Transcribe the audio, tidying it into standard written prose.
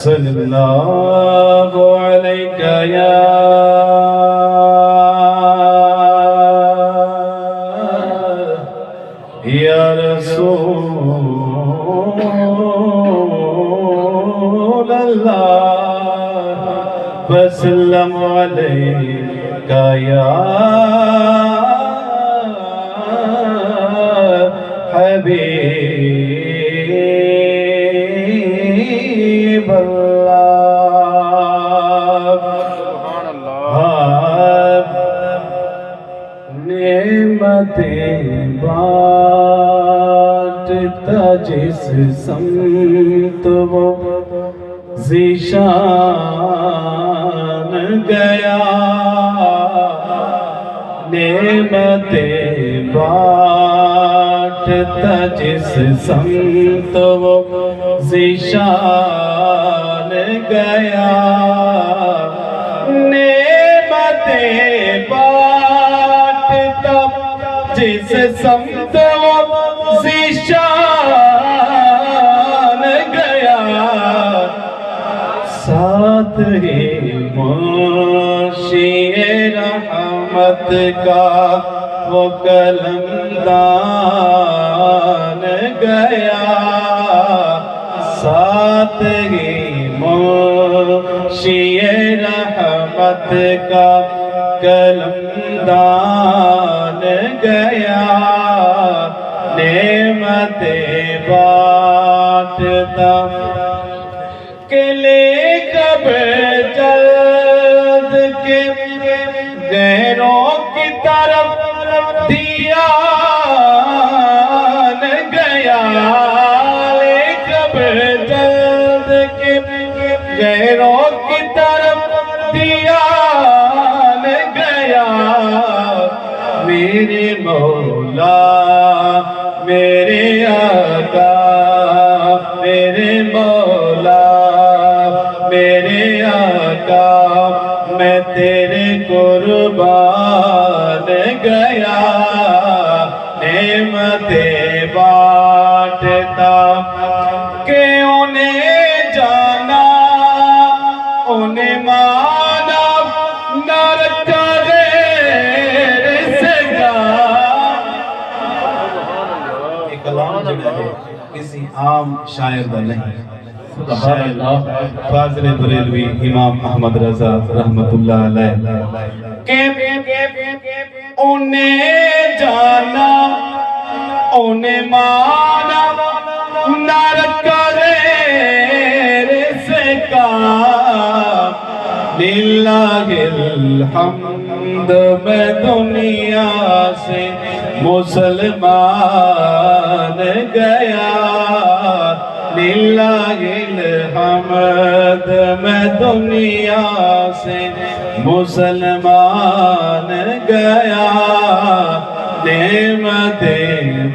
صلی اللہ علیہ یا رسول اللہ وسلم علیکہ یا حبیب اللہ نعمتیں بانٹتا جس سمت وہ ذیشان گیا نعمتیں بانٹتا جس سمت وہ ذیشان گیا نعمتیں بانٹتا جس سمت وہ ذیشان گیا ساتھ ہی منشی رحمت کا وہ قلمدان گیا ساتھ ہی منشی رحمت کا قلمدان گیا نعمتیں بانٹتا کہ لے کب جلد کے غیروں کی طرف دیا گیا لے کب جلد کے غیروں کی طرف دیا گیا میرے مولا میرے آقا میرے مولا میرے آقا میں تیرے قربان گیا نعمتیں بانٹتا کہ انہیں جانا انہیں مانا نہ رکھا غیر سے کا یہ کلام جگہ ہے کسی عام شاعر دا نہیں فاضل بریلوی امام احمد رضا رحمت اللہ علیہ کہ انہیں جانا انہیں مانا نہ رکھا غیر سے کام للہ الحمد میں دنیا سے مسلمان گیا للہ الحمد میں دنیا سے مسلمان گیا نعمتیں